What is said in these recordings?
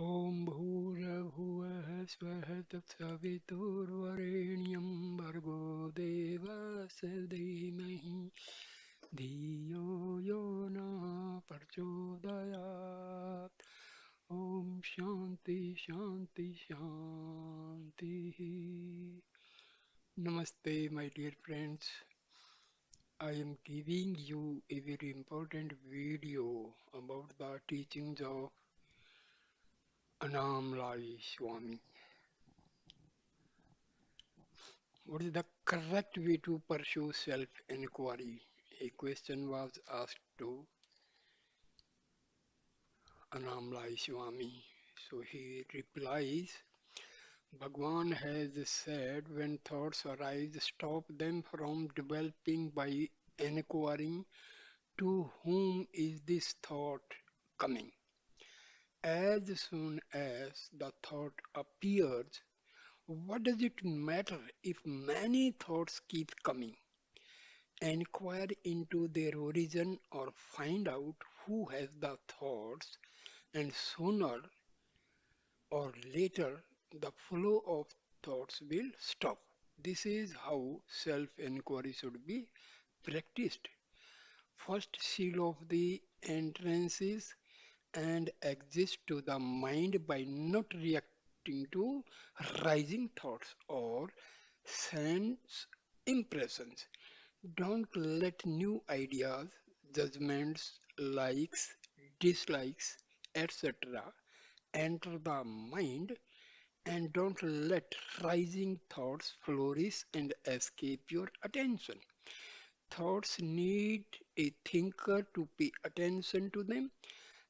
ॐ भूर्भुवः स्वः तत्सवितुर्वरेण्यं भर्गो देवस्य धीमहि धियो यो न प्रचोदयात् ॐ शान्ति शान्ति शान्तिः. Namaste, my dear friends. I am giving you a very important video about the teachings of Annamalai Swami. What is the correct way to pursue self-inquiry? A question was asked to Annamalai Swami. So he replies, Bhagwan has said when thoughts arise, stop them from developing by inquiring to whom is this thought coming. As soon as the thought appears, what does it matter if many thoughts keep coming? Inquire into their origin or find out who has the thoughts, and sooner or later the flow of thoughts will stop. This is how self inquiry should be practiced. First, seal off the entrances and exist to the mind by not reacting to rising thoughts or sense impressions. Don't let new ideas, judgments, likes, dislikes, etc. enter the mind, and don't let rising thoughts flourish and escape your attention. Thoughts need a thinker to pay attention to them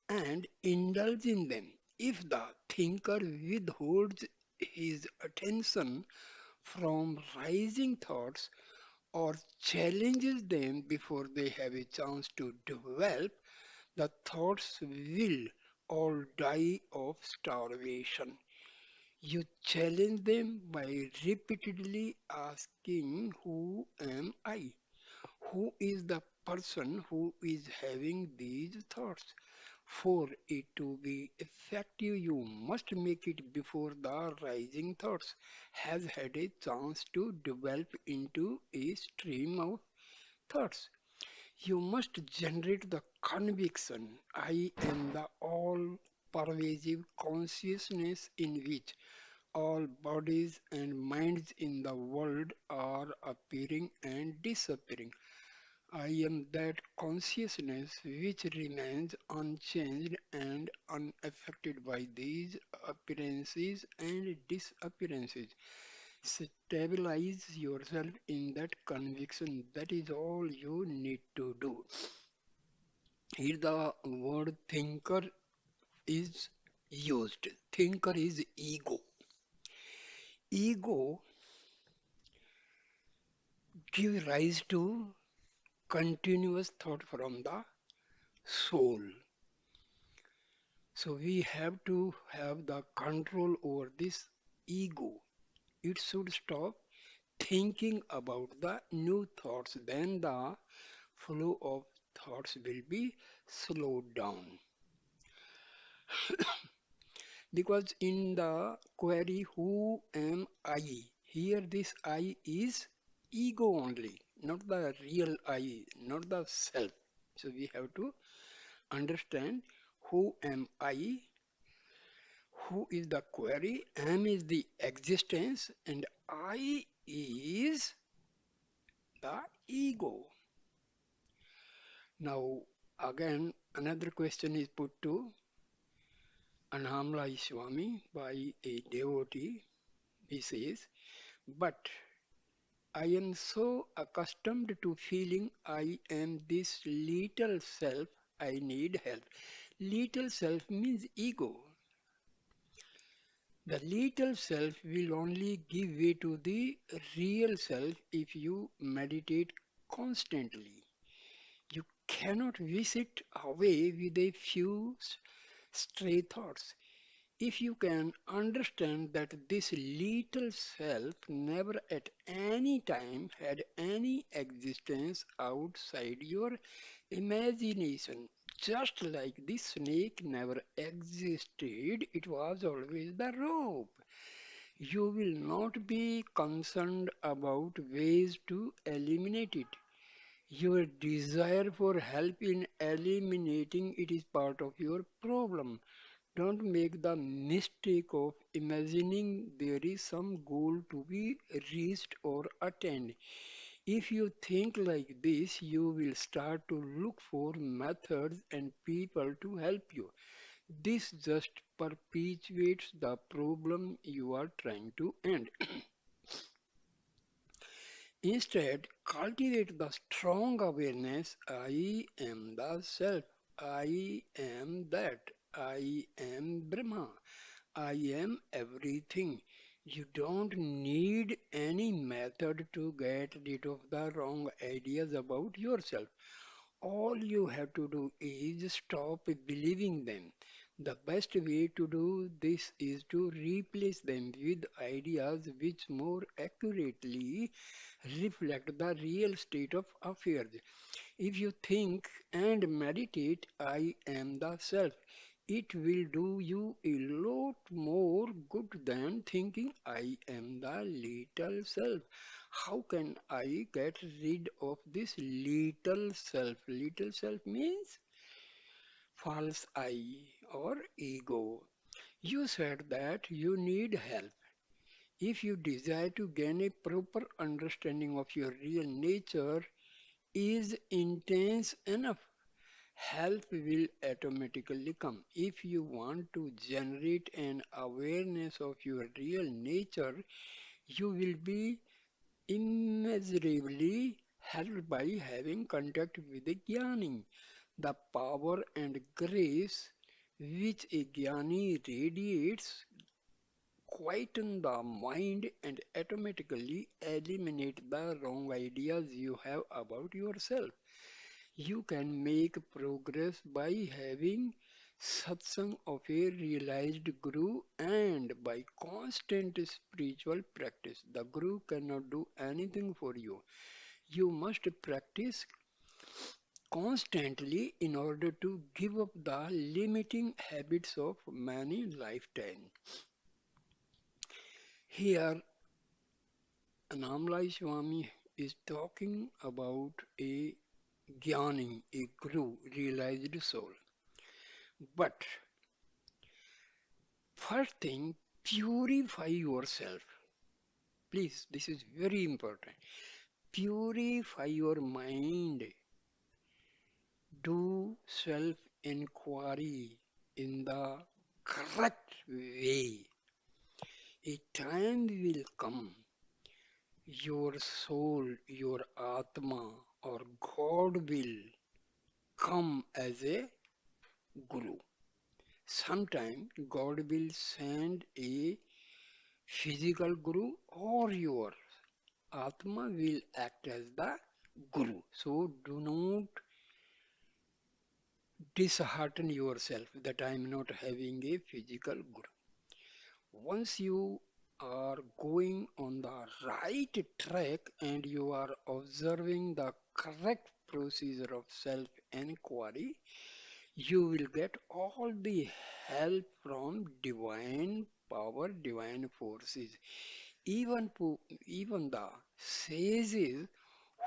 and indulge in them. If the thinker withholds his attention from rising thoughts or challenges them before they have a chance to develop, the thoughts will all die of starvation. You challenge them by repeatedly asking, Who am I? Who is the person who is having these thoughts? For it to be effective, you must make it before the rising thoughts has had a chance to develop into a stream of thoughts. You must generate the conviction I am the all pervasive consciousness in which all bodies and minds in the world are appearing and disappearing. I am that consciousness which remains unchanged and unaffected by these appearances and disappearances. Stabilize yourself in that conviction. That is all you need to do. Here, the word thinker is used. Thinker is ego. Ego gives rise to continuous thought from the soul. So we have to have the control over this ego. It should stop thinking about the new thoughts. Then the flow of thoughts will be slowed down. Because in the query, who am I? Here, this I is ego only, not the real I, not the self. So we have to understand who am I, who is the query, am is the existence, and I is the ego. Now, again, another question is put to Annamalai Swami by a devotee. He says, But I am so accustomed to feeling I am this little self, I need help. Little self means ego. The little self will only give way to the real self if you meditate constantly. You cannot whisk it away with a few stray thoughts. If you can understand that this little self never at any time had any existence outside your imagination, Just like the snake never existed, it was always the rope. You will not be concerned about ways to eliminate it. Your desire for help in eliminating it is part of your problem. Don't make the mistake of imagining there is some goal to be reached or attained. If you think like this, you will start to look for methods and people to help you. This just perpetuates the problem you are trying to end. Instead, cultivate the strong awareness I am the self, I am that, I am Brahma, I am everything. You don't need any method to get rid of the wrong ideas about yourself. All you have to do is stop believing them. The best way to do this is to replace them with ideas which more accurately reflect the real state of affairs. If you think and meditate, I am the self, it will do you a lot more good than thinking, I am the little self. How can I get rid of this little self? Little self means false I or ego. You said that you need help. If you desire to gain a proper understanding of your real nature is intense enough, help will automatically come. If you want to generate an awareness of your real nature, you will be immeasurably helped by having contact with a Jnani. The power and grace which a Jnani radiates quieten the mind and automatically eliminate the wrong ideas you have about yourself. You can make progress by having satsang of a realized guru and by constant spiritual practice. The guru cannot do anything for you. You must practice constantly in order to give up the limiting habits of many lifetimes. Here, Annamalai Swami is talking about a Jnani, a guru, realized soul. But first thing, purify yourself. Please, this is very important. Purify your mind. Do self inquiry in the correct way. A time will come, your soul, your Atma, or God will come as a guru. Sometime God will send a physical guru or your Atma will act as the guru. So do not dishearten yourself that I am not having a physical guru. Once you are going on the right track and you are observing the correct procedure of self inquiry, you will get all the help from divine power, divine forces. Even, even the sages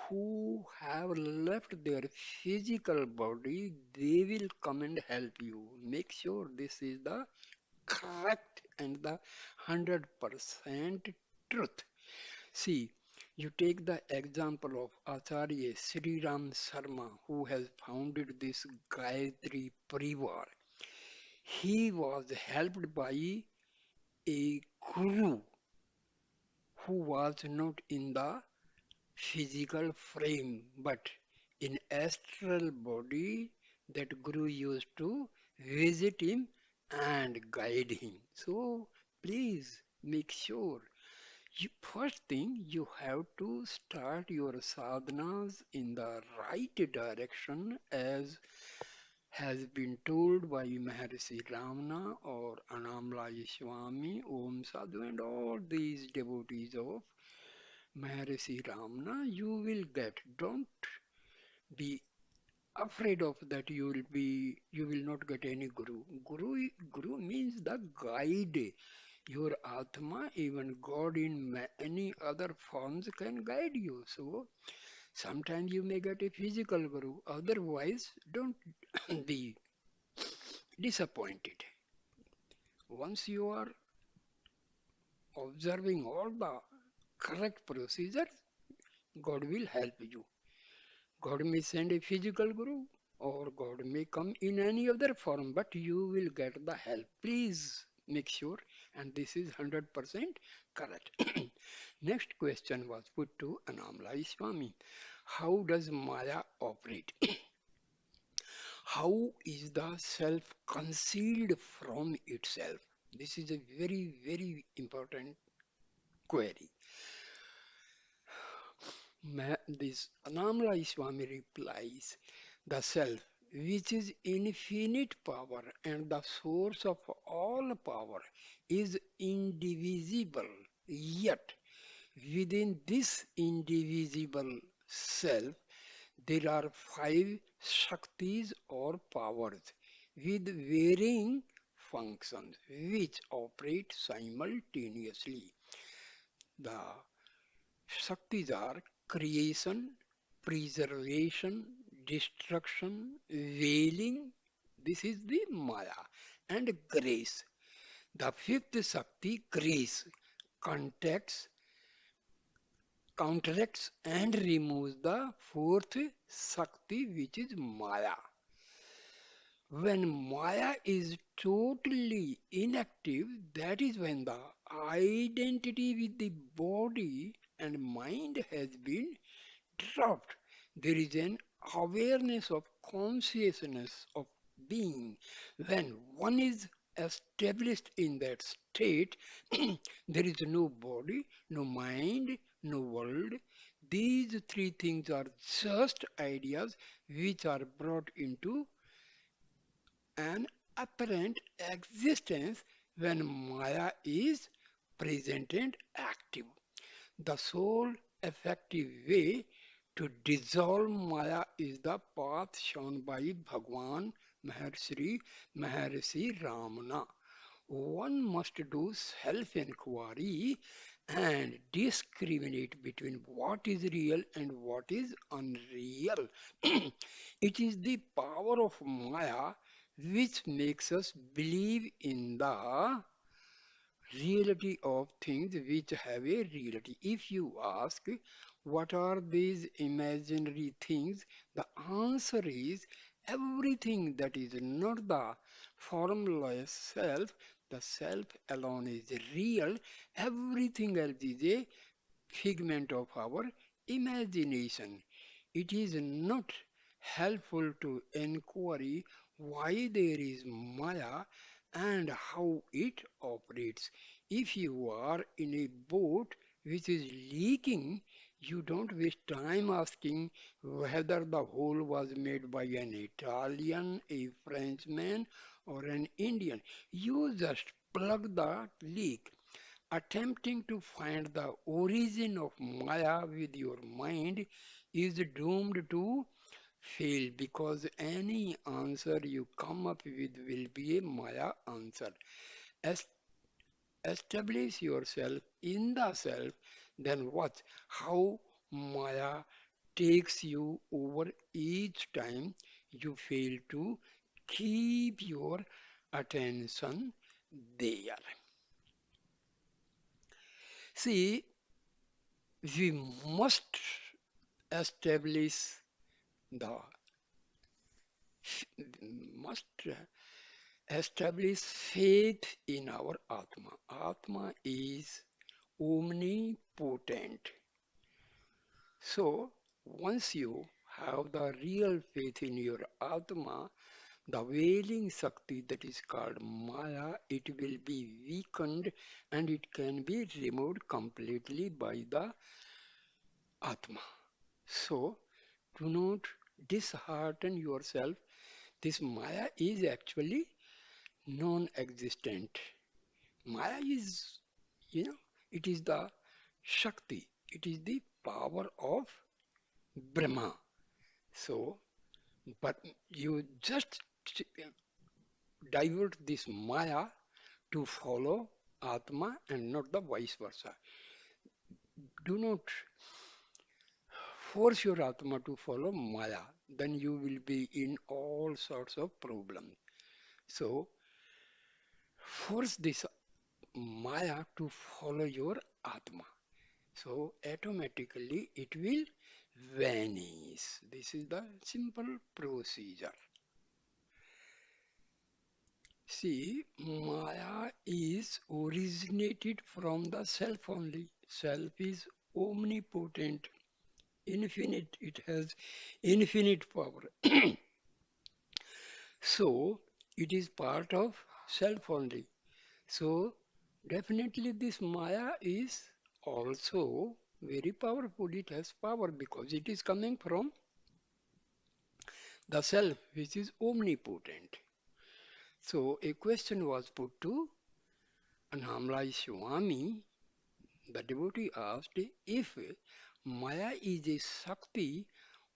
who have left their physical body, they will come and help you. Make sure this is the correct and the 100% truth. See, you take the example of Acharya Sri Ram Sarma, who has founded this Gayatri Parivar. He was helped by a guru who was not in the physical frame but in astral body. That guru used to visit him and guide him. So please make sure first thing you have to start your sadhanas in the right direction as has been told by Maharishi Ramana or Annamalai Swami, Om Sadhu and all these devotees of Maharishi Ramana, you will get. Don't be afraid of that you will not get any guru means the guide. Your atma, even God in many other forms can guide you. So sometimes you may get a physical guru, otherwise don't be disappointed. Once you are observing all the correct procedures, God will help you. God may send a physical guru or God may come in any other form, but you will get the help. Please make sure, and this is 100% correct. Next question was put to Annamalai Swami. How does Maya operate? How is the self concealed from itself? This is a very, very important query. This Annamalai Swami replies, the self, which is infinite power and the source of all power, is indivisible. Yet, within this indivisible self, there are five Shaktis or powers with varying functions which operate simultaneously. The Shaktis are creation, preservation, destruction, veiling. This is the Maya. And grace. The fifth Shakti, grace, contacts, counteracts and removes the fourth Shakti, which is Maya. When Maya is totally inactive, that is when the identity with the body and mind has been dropped. There is an awareness of consciousness of being. When one is established in that state, there is no body, no mind, no world. These three things are just ideas which are brought into an apparent existence when Maya is present and active. The sole effective way to dissolve Maya is the path shown by Bhagwan Maharishi Ramana. One must do self-inquiry and discriminate between what is real and what is unreal. It is the power of Maya which makes us believe in the reality of things which have a reality. If you ask, what are these imaginary things? The answer is everything that is not the formless self, the self alone is real, everything else is a figment of our imagination. It is not helpful to inquiry why there is Maya and how it operates. If you are in a boat which is leaking, you don't waste time asking whether the hole was made by an Italian, a Frenchman, or an Indian. You just plug the leak. Attempting to find the origin of Maya with your mind is doomed to fail because any answer you come up with will be a Maya answer. Es- Establish yourself in the self, then watch how Maya takes you over each time you fail to keep your attention there. See, we must establish the must establish faith in our Atma. Atma is omnipotent. So once you have the real faith in your Atma, the veiling Shakti that is called Maya, it will be weakened and it can be removed completely by the Atma. So do not dishearten yourself. This Maya is actually non-existent. Maya is, you know, it is the Shakti, it is the power of Brahma. So But you just divert this Maya to follow Atma and not the vice versa. Do not force your Atma to follow Maya, then you will be in all sorts of problems. So, force this Maya to follow your Atma. So, automatically it will vanish. This is the simple procedure. See, Maya is originated from the self only. Self is omnipotent, infinite. It has infinite power. So it is part of self only. So definitely this Maya is also very powerful. It has power because it is coming from the self, which is omnipotent. So a question was put to Annamalai Swami. The devotee asked, if Maya is a Shakti,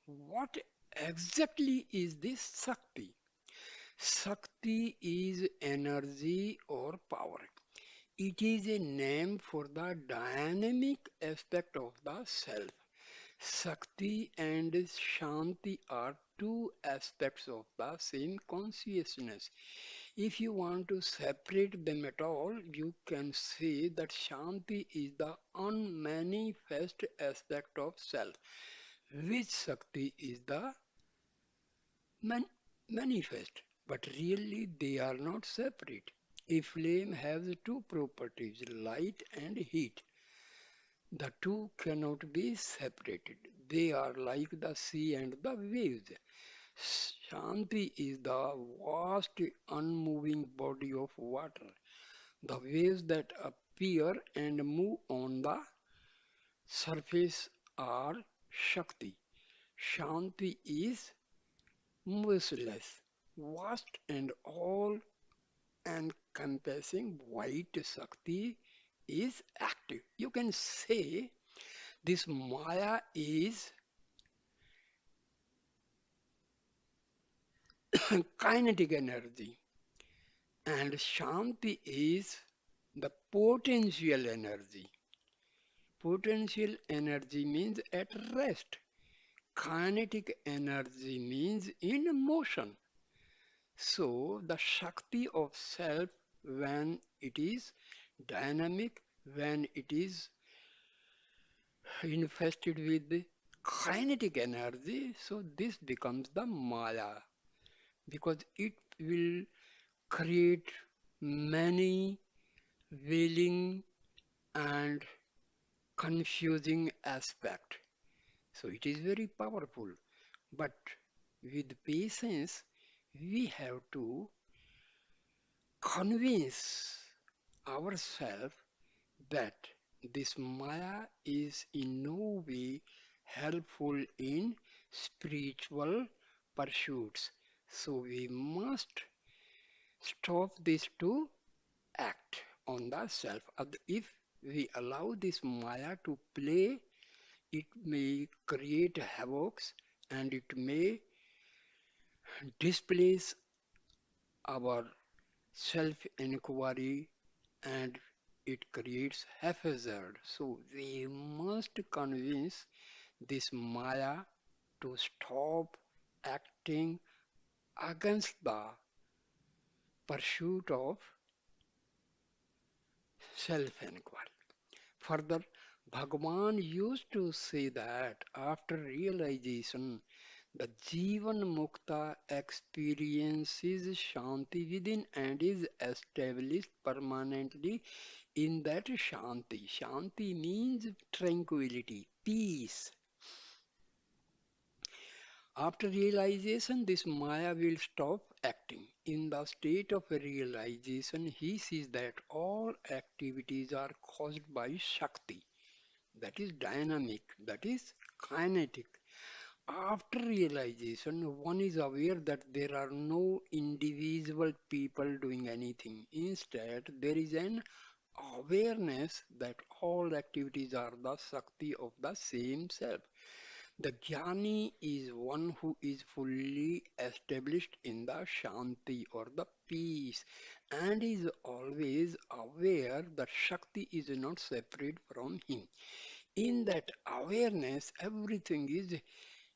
what exactly is this Shakti? Shakti is energy or power. It is a name for the dynamic aspect of the self. Shakti and Shanti are two aspects of the same consciousness. If you want to separate them at all, you can say that Shanti is the unmanifest aspect of self, which Shakti is the man- manifest. But really, they are not separate. A flame has two properties, light and heat. The two cannot be separated. They are like the sea and the waves. Shanti is the vast, unmoving body of water. The waves that appear and move on the surface are Shakti. Shanti is merciless, vast and all encompassing. White Shakti is active. You can say this Maya is kinetic energy and Shanti is the potential energy. Potential energy means at rest. Kinetic energy means in motion. So the Shakti of self, when it is dynamic, when it is infested with kinetic energy, so this becomes the Maya because it will create many wailing and confusing aspect. So it is very powerful. But with patience, we have to convince ourselves that this Maya is in no way helpful in spiritual pursuits. So we must stop this to act on the self. If we allow this Maya to play, it may create havocs and it may displace our self-inquiry and it creates haphazard. So we must convince this Maya to stop acting against the pursuit of self-inquiry. Further, Bhagavan used to say that after realization, the Jivan Mukta experiences Shanti within and is established permanently in that Shanti. Shanti means tranquility, peace. After realization, this Maya will stop acting. In the state of realization, he sees that all activities are caused by Shakti, that is dynamic, that is kinetic. After realization, one is aware that there are no individual people doing anything. Instead, there is an awareness that all activities are the Shakti of the same self. The jnani is one who is fully established in the shanti or the peace and is always aware that Shakti is not separate from him. In that awareness, everything is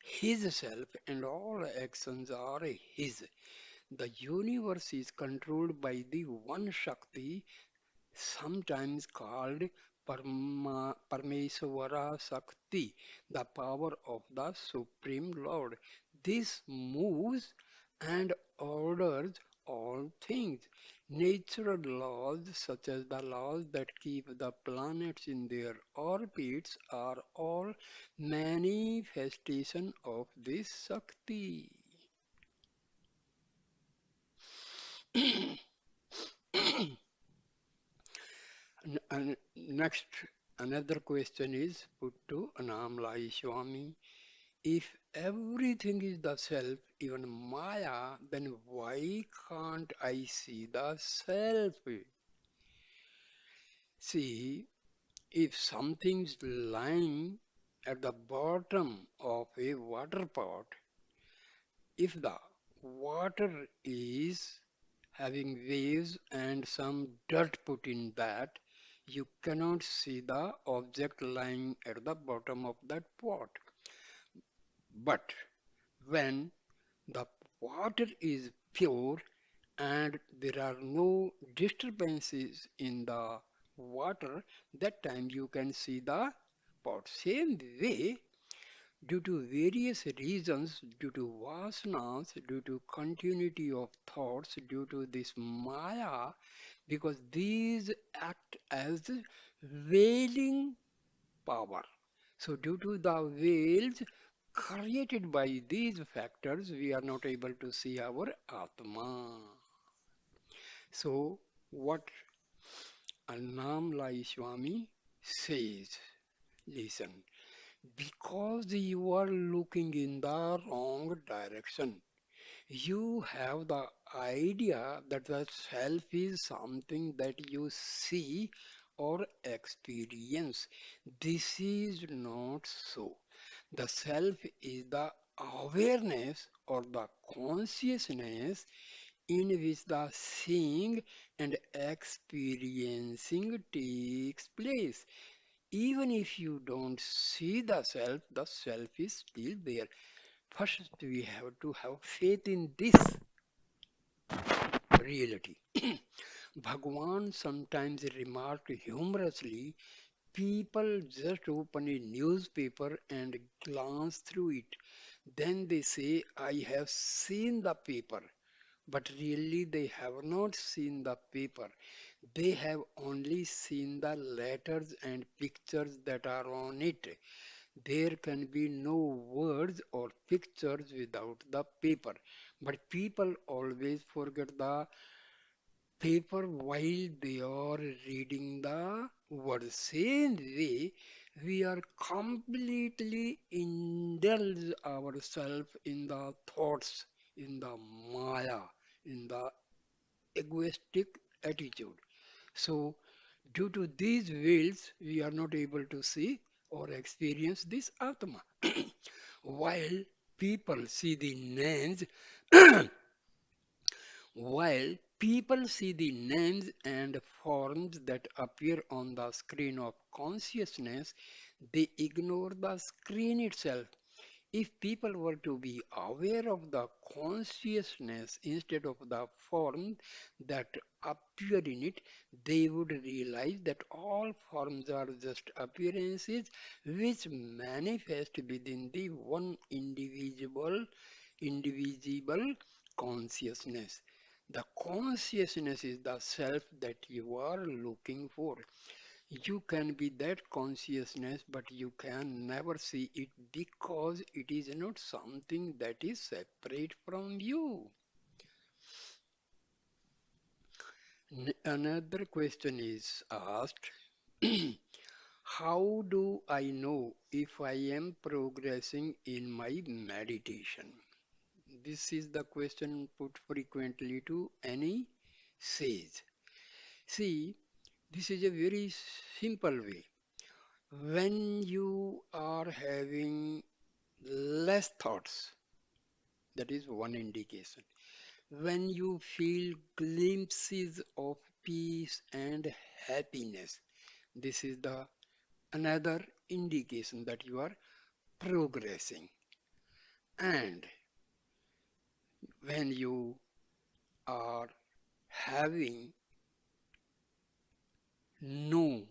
his self and all actions are his. The universe is controlled by the one Shakti, sometimes called Parmeswara Sakti, the power of the Supreme Lord. This moves and orders all things. Natural laws, such as the laws that keep the planets in their orbits, are all manifestation of this Sakti. Next, another question is put to Annamalai Swami. If everything is the self, even Maya, then why can't I see the self? See, if something's lying at the bottom of a water pot, if the water is having waves and some dirt put in that, you cannot see the object lying at the bottom of that pot. But when the water is pure and there are no disturbances in the water, that time you can see the pot. Same way, due to various reasons, due to vasanas, due to continuity of thoughts, due to this maya, because these act as veiling power. So, due to the veils created by these factors, we are not able to see our Atma. So, what Annamalai Swami says, listen, because you are looking in the wrong direction. You have the idea that the self is something that you see or experience. This is not so. The self is the awareness or the consciousness in which the seeing and experiencing takes place. Even if you don't see the self is still there. First, we have to have faith in this reality. Bhagwan sometimes remarked humorously, people just open a newspaper and glance through it. Then they say, I have seen the paper. But really, they have not seen the paper. They have only seen the letters and pictures that are on it. There can be no words or pictures without the paper. But people always forget the paper while they are reading the words. Same way, we are completely indulge ourselves in the thoughts, in the maya, in the egoistic attitude. So, due to these wills, we are not able to see or experience this Atma. While people see the names, while people see the names and forms that appear on the screen of consciousness, they ignore the screen itself. If people were to be aware of the consciousness instead of the form that appear in it, they would realize that all forms are just appearances which manifest within the one indivisible consciousness. The consciousness is the self that you are looking for. You can be that consciousness, but you can never see it because it is not something that is separate from you. Another question is asked, how do I know if I am progressing in my meditation? This is the question put frequently to any sage. See, this is a very simple way. When you are having less thoughts. That is one indication. When you feel glimpses of peace and happiness, this is the another indication that you are progressing. And when you are having no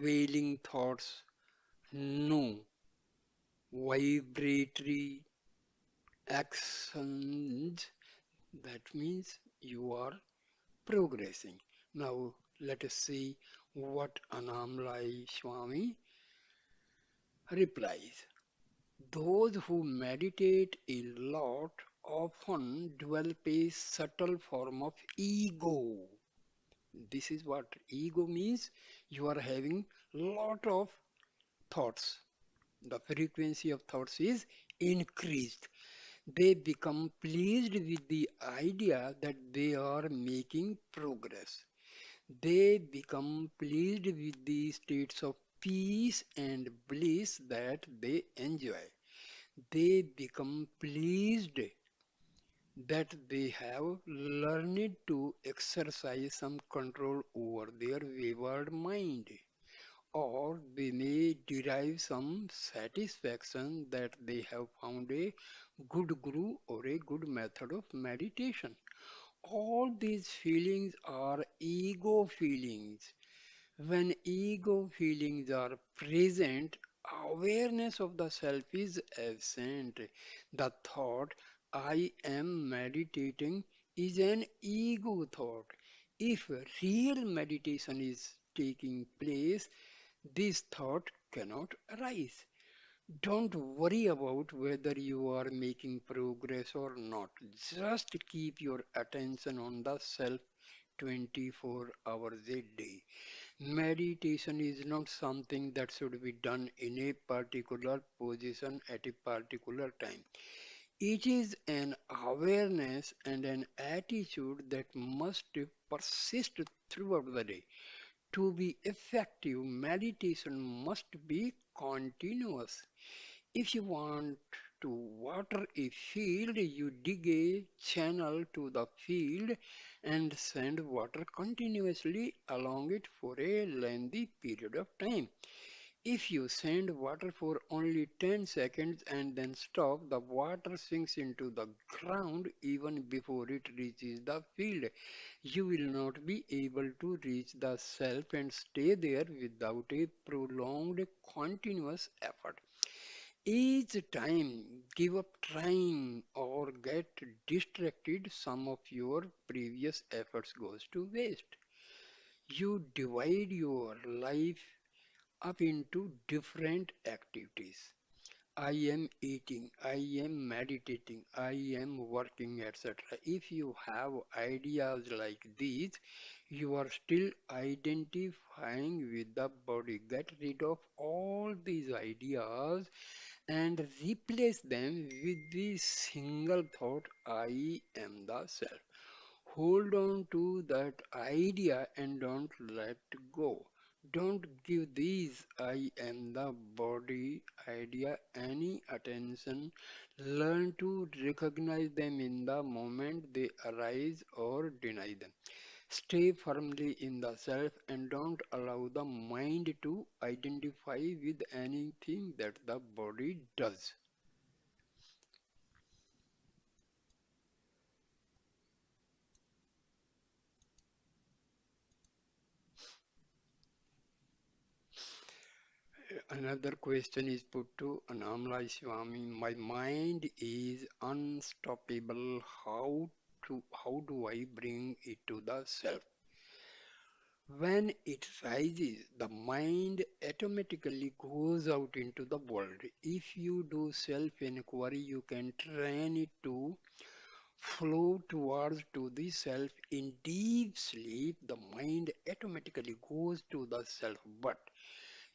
wailing thoughts, no vibratory actions, that means you are progressing. Now let us see what Annamalai Swami replies. Those who meditate a lot often develop a subtle form of ego. This is what ego means. You are having lot of thoughts. The frequency of thoughts is increased. They become pleased with the idea that they are making progress. They become pleased with the states of peace and bliss that they enjoy. They become pleased that they have learned to exercise some control over their wayward mind, or they may derive some satisfaction that they have found a good guru or a good method of meditation. All these feelings are ego feelings. When ego feelings are present, awareness of the self is absent. The thought, I am meditating, is an ego thought. If real meditation is taking place, this thought cannot arise. Don't worry about whether you are making progress or not. Just keep your attention on the self 24 hours a day. Meditation is not something that should be done in a particular position at a particular time. It is an awareness and an attitude that must persist throughout the day. To be effective, meditation must be continuous. If you want to water a field, you dig a channel to the field and send water continuously along it for a lengthy period of time. If you send water for only 10 seconds and then stop, the water sinks into the ground even before it reaches the field. You will not be able to reach the self and stay there without a prolonged continuous effort. Each time give up trying or get distracted, some of your previous efforts goes to waste. You divide your life up into different activities. I am eating, I am meditating, I am working, etc. If you have ideas like these, you are still identifying with the body. Get rid of all these ideas and replace them with the single thought, I am the self. Hold on to that idea and don't let go. Don't give these I am the body idea any attention. Learn to recognize them in the moment they arise or deny them. Stay firmly in the self and don't allow the mind to identify with anything that the body does. Another question is put to Annamalai Swami. My mind is unstoppable. How do I bring it to the self? When it rises, the mind automatically goes out into the world. If you do self-inquiry, you can train it to flow towards to the self. In deep sleep, the mind automatically goes to the self, but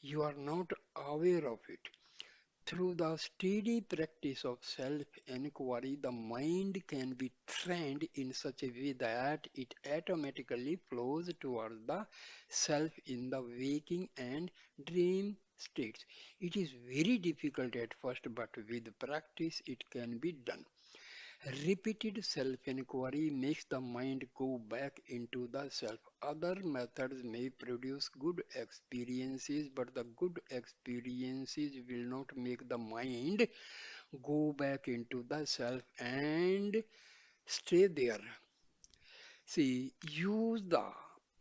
you are not aware of it. Through the steady practice of self-inquiry, the mind can be trained in such a way that it automatically flows towards the self in the waking and dream states. It is very difficult at first, but with practice it can be done. Repeated self-inquiry makes the mind go back into the self. Other methods may produce good experiences, but the good experiences will not make the mind go back into the self and stay there. See, use the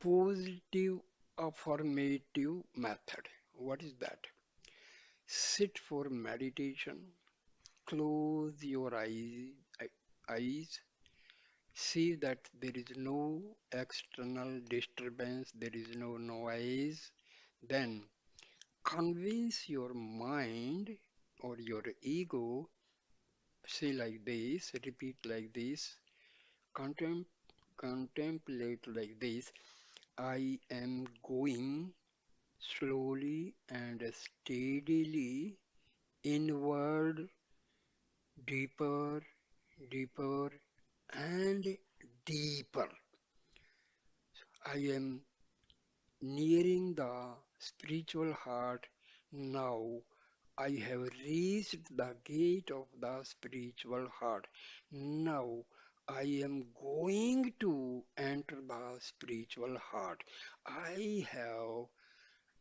positive affirmative method. What is that? Sit for meditation, close your eyes. See that there is no external disturbance, there is no noise. Then convince your mind or your ego, say like this, repeat like this, contem contemplate like this. I am going slowly and steadily inward, deeper, deeper, and deeper. I am nearing the spiritual heart. Now I have reached the gate of the spiritual heart. Now I am going to enter the spiritual heart. I have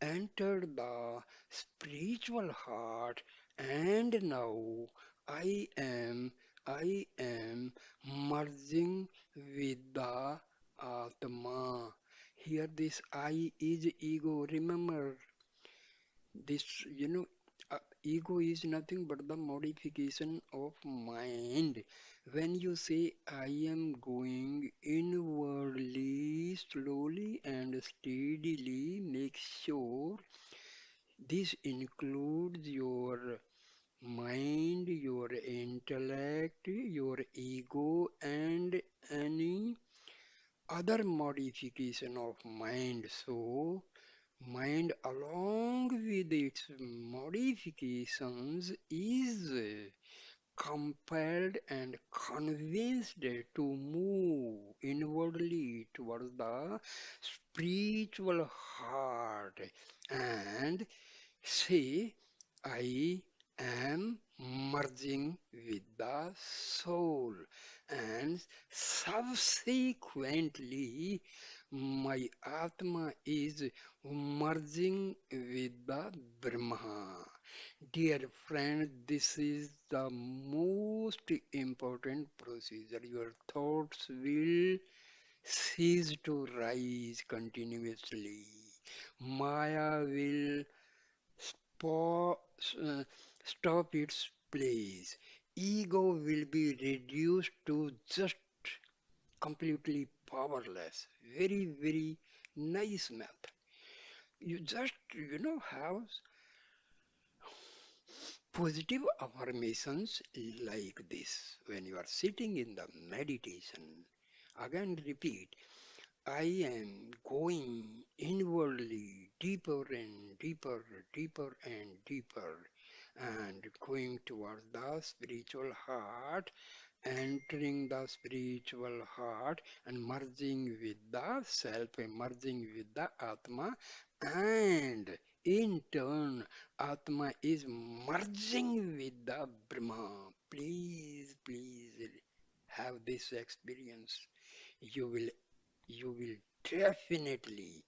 entered the spiritual heart, and now I am merging with the Atma. Here this I is ego. Remember this, ego is nothing but the modification of mind. When you say I am going inwardly, slowly and steadily, make sure this includes your mind, your intellect, your ego, and any other modification of mind. So, mind, along with its modifications, is compelled and convinced to move inwardly towards the spiritual heart and say, I am merging with the soul, and subsequently, my Atma is merging with the Brahma. Dear friend, this is the most important procedure. Your thoughts will cease to rise continuously. Maya will spo- uh, stop its place. Ego will be reduced to just completely powerless. Very, very nice math. You just, have positive affirmations like this when you are sitting in the meditation. Again, repeat. I am going inwardly, deeper and deeper, deeper and deeper, and going towards the spiritual heart, entering the spiritual heart, and merging with the self, merging with the Atma, and in turn, Atma is merging with the Brahma. Please, please have this experience. You will you will definitely,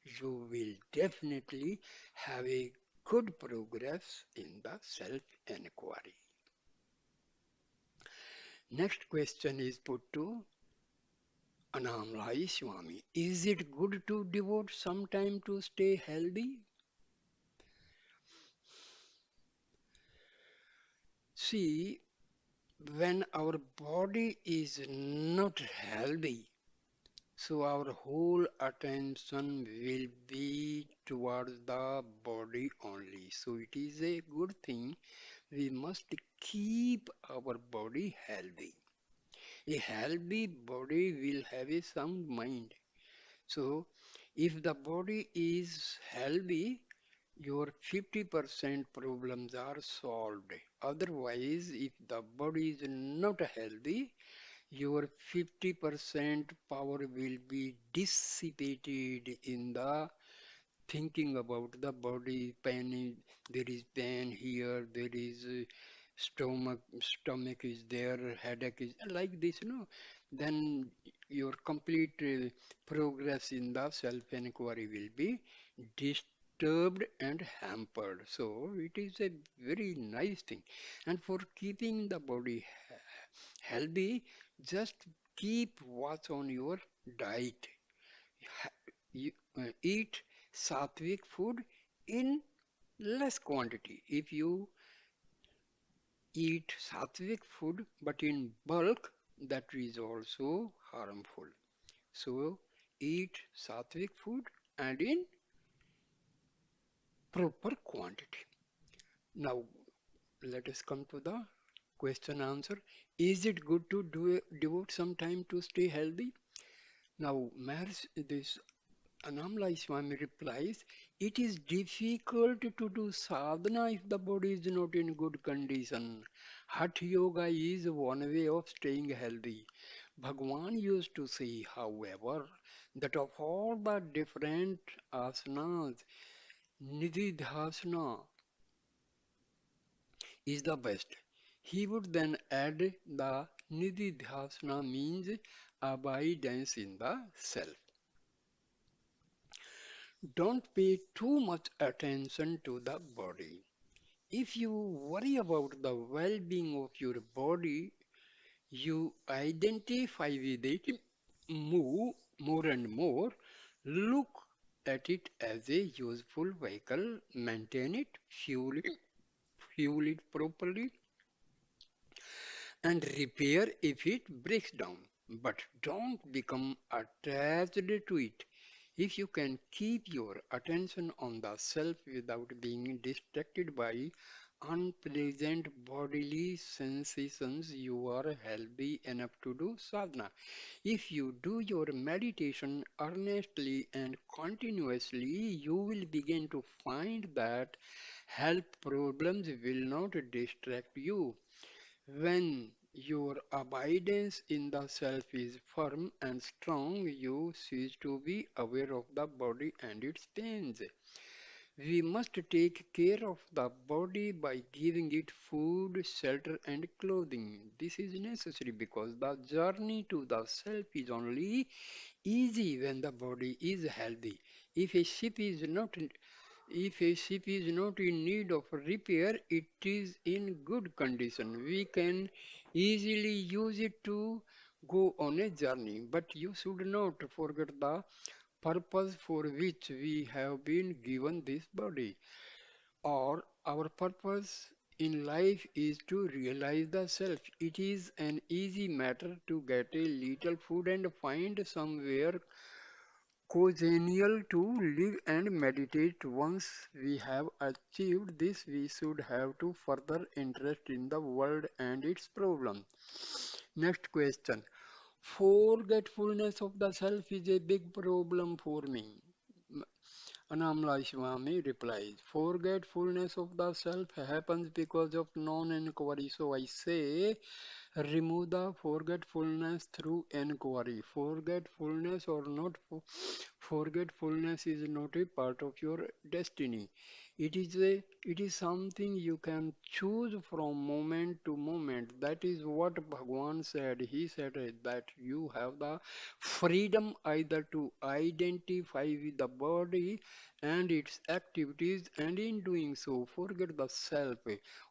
you will definitely have a good progress in the self-inquiry. Next question is put to Annamalai Swami. Is it good to devote some time to stay healthy? See, when our body is not healthy, so our whole attention will be towards the body only. So it is a good thing we must keep our body healthy. A healthy body will have a sound mind. So if the body is healthy, your 50% problems are solved. Otherwise, if the body is not healthy, your 50% power will be dissipated in the thinking about the body pain. There is pain here, there is stomach is there, headache is like this, then your complete progress in the self inquiry will be disturbed and hampered. So it is a very nice thing. And for keeping the body healthy, just keep watch on your diet. Ha- You, eat sattvic food in less quantity. If you eat sattvic food but in bulk, that is also harmful. So eat sattvic food and in proper quantity. Now let us come to the question answer. Is it good to devote some time to stay healthy? Now, this Annamalai Swami replies, it is difficult to do sadhana if the body is not in good condition. Hatha yoga is one way of staying healthy. Bhagwan used to say, however, that of all the different asanas, nididhasana is the best. He would then add the nididhasana means abidance in the self. Don't pay too much attention to the body. If you worry about the well being of your body, you identify with it more and more. Look at it as a useful vehicle, maintain it, fuel it properly, and repair if it breaks down. But don't become attached to it. If you can keep your attention on the self without being distracted by unpleasant bodily sensations, you are healthy enough to do sadhana. If you do your meditation earnestly and continuously, you will begin to find that health problems will not distract you. When your abidance in the self is firm and strong, you cease to be aware of the body and its pains. We must take care of the body by giving it food, shelter, and clothing. This is necessary because the journey to the self is only easy when the body is healthy. If a ship is not if a ship is not in need of repair, it is in good condition. We can easily use it to go on a journey, but you should not forget the purpose for which we have been given this body. Or our purpose in life is to realize the self. It is an easy matter to get a little food and find somewhere congenial to live and meditate. Once we have achieved this, we should have to further interest in the world and its problems. Next question. Forgetfulness of the self is a big problem for me. Annamalai Swami replies, forgetfulness of the self happens because of non-inquiry. So I say, remove the forgetfulness through inquiry. Forgetfulness is not a part of your destiny. It is something you can choose from moment to moment. That is what Bhagwan said. He said that you have the freedom either to identify with the body and its activities, and in doing so forget the self,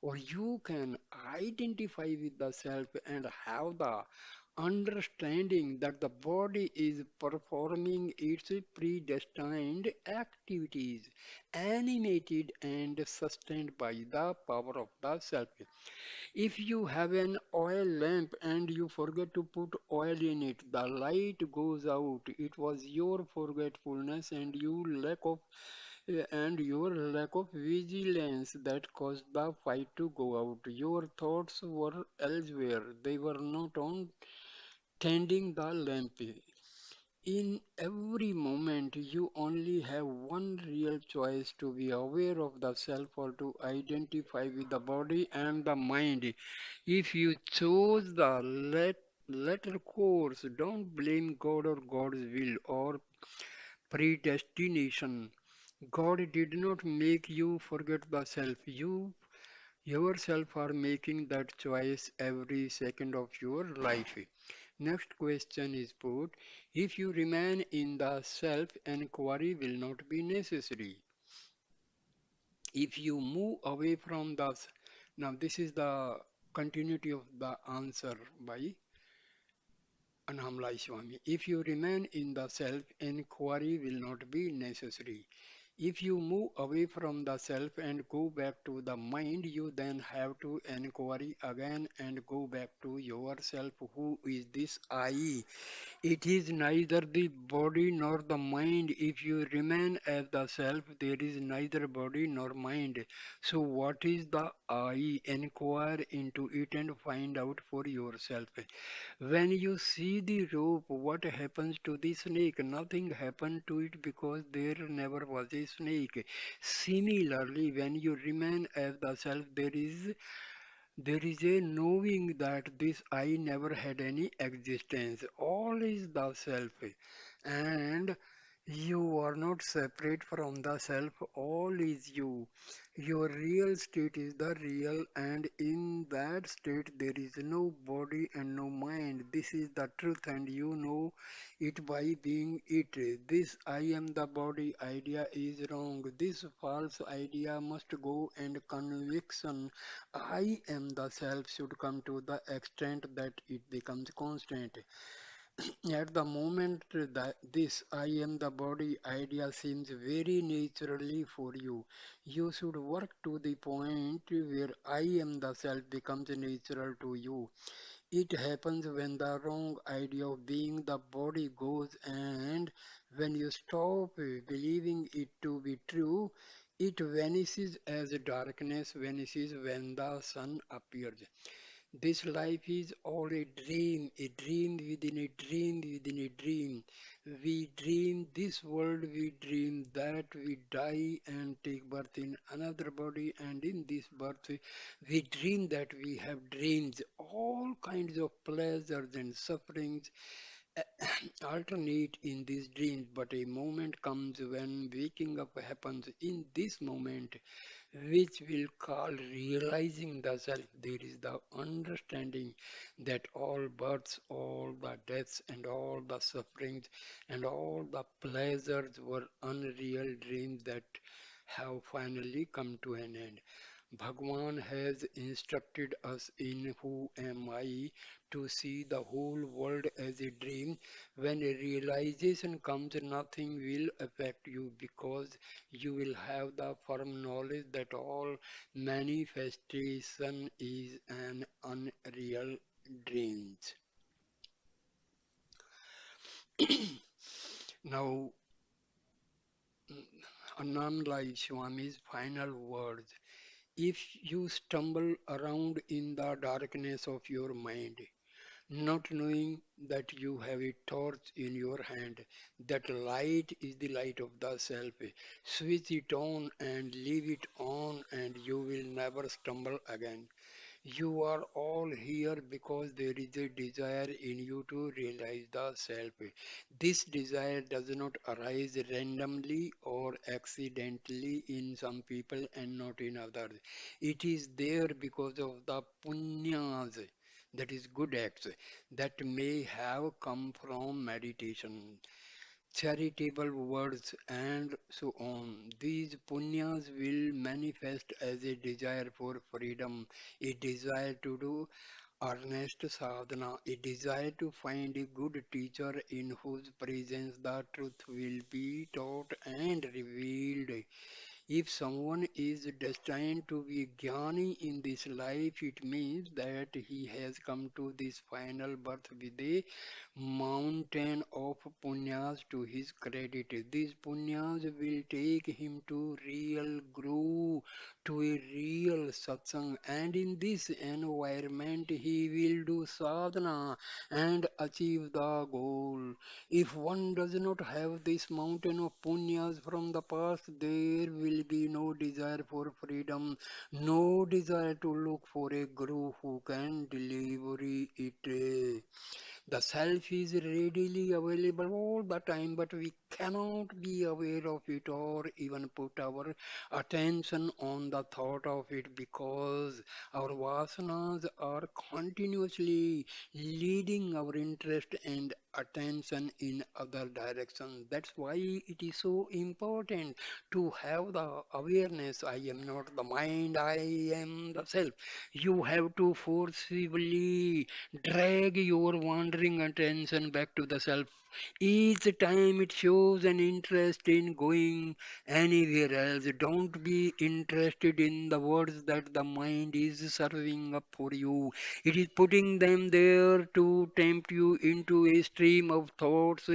or you can identify with the self and have the understanding that the body is performing its predestined activities, animated and sustained by the power of the self. If you have an oil lamp and you forget to put oil in it, the light goes out. It was your forgetfulness and your lack of vigilance that caused the fight to go out. Your thoughts were elsewhere. They were not on tending the lamp. In every moment, you only have one real choice: to be aware of the self or to identify with the body and the mind. If you chose the latter course, don't blame God or God's will or predestination. God did not make you forget the self. You yourself are making that choice every second of your life. Next question is put: if you remain in the self, inquiry will not be necessary. If you move away from the now this is the continuity of the answer by Annamalai Swami. If you remain in the self, inquiry will not be necessary. If you move away from the self and go back to the mind, you then have to inquiry again and go back to yourself. Who is this I? It is neither the body nor the mind. If you remain as the self, there is neither body nor mind. So, what is the I? Inquire into it and find out for yourself. When you see the rope, what happens to the snake? Nothing happened to it because there never was a snake. Similarly, when you remain as the self, there is a knowing that this I never had any existence. All is the self. And you are not separate from the self. All is you. Your real state is the real, and in that state there is no body and no mind. This is the truth, and you know it by being it. This I am the body idea is wrong. This false idea must go, and conviction I am the self should come to the extent that it becomes constant. At the moment that this I am the body idea seems very naturally for you, you should work to the point where I am the self becomes natural to you. It happens when the wrong idea of being the body goes, and when you stop believing it to be true, it vanishes as darkness vanishes when the sun appears. This life is all a dream within a dream within a dream. We dream this world, we dream that, we die and take birth in another body, and in this birth we dream that we have dreams. All kinds of pleasures and sufferings alternate in these dreams, but a moment comes when waking up happens. In this moment, which will call realizing the self, there is the understanding that all births, all the deaths, and all the sufferings, and all the pleasures were unreal dreams that have finally come to an end. Bhagwan has instructed us in Who Am I to see the whole world as a dream. When a realization comes, nothing will affect you because you will have the firm knowledge that all manifestation is an unreal dream. Now, Annamalai Swami's final words. If you stumble around in the darkness of your mind, not knowing that you have a torch in your hand, that light is the light of the self, switch it on and leave it on, and you will never stumble again. You are all here because there is a desire in you to realize the self. This desire does not arise randomly or accidentally in some people and not in others. It is there because of the punyas, that is good acts, that may have come from meditation, charitable words, and so on. These punyas will manifest as a desire for freedom, a desire to do earnest sadhana, a desire to find a good teacher in whose presence the truth will be taught and revealed. If someone is destined to be Jnani in this life, it means that he has come to this final birth with a mountain of punyas to his credit. These punyas will take him to real guru, to a real satsang, and in this environment he will do sadhana and achieve the goal. If one does not have this mountain of punyas from the past, there will be no desire for freedom, no desire to look for a guru who can deliver it. The self is readily available all the time, but we cannot be aware of it or even put our attention on the thought of it because our vasanas are continuously leading our interest and attention in other directions. That's why it is so important to have the awareness. I am not the mind, I am the self. You have to forcibly drag your wandering attention back to the self. Each time it shows an interest in going anywhere else. Don't be interested in the words that the mind is serving up for you. It is putting them there to tempt you into a stream of thoughts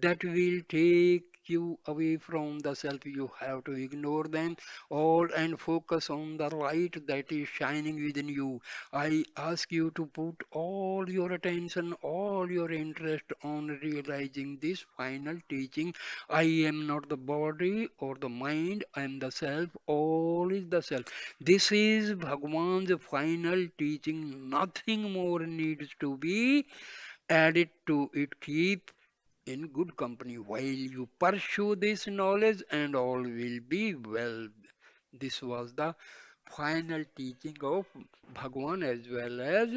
that will take you away from the self. You have to ignore them all and focus on the light that is shining within you. I ask you to put all your attention, all your interest on realizing this final teaching. I am not the body or the mind, I am the self, all is the self. This is Bhagwan's final teaching. Nothing more needs to be added to it. Keep in good company while you pursue this knowledge, and all will be well. This was the final teaching of Bhagwan as well as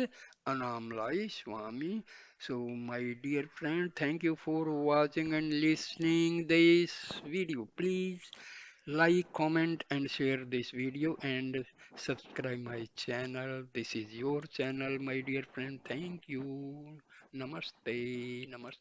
Annamalai Swami. So, my dear friend, thank you for watching and listening this video. Please like, comment, and share this video and subscribe my channel. This is your channel, my dear friend. Thank you. Namaste. Namaste.